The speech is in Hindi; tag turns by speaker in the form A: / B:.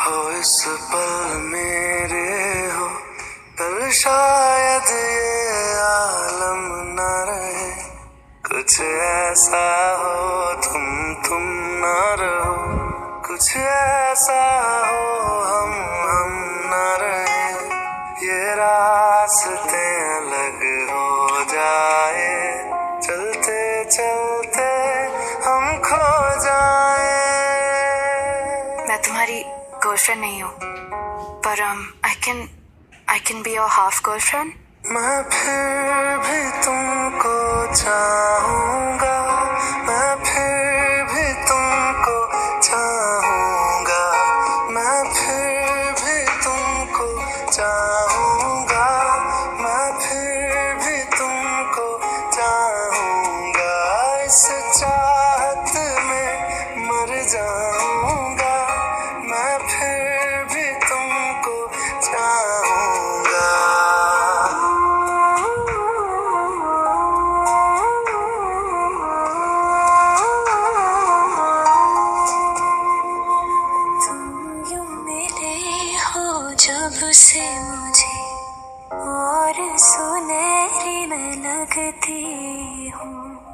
A: हो इस पल मेरे हो, कल शायद ये आलम न रहे। कुछ ऐसा हो तुम न रहो, कुछ ऐसा हो हम न रहे। ये रास्ते अलग हो जाए, चलते चलते हम खो जाए।
B: मैं तुम्हारी गर्लफ्रेंड नहीं हूँ, पर I can be your half girlfriend.
A: मैं फिर भी तुमको चाहूँगा, मैं फिर भी तुमको चाहूँगा, मैं फिर भी तुमको चाहूँगा, मैं फिर भी तुमको चाहूँगा। इस चाहत में मर जाऊँगा, मैं फिर भी तुमको चाहूँगा।
B: जब से मुझे और सुनहरी मैं लगती हूँ।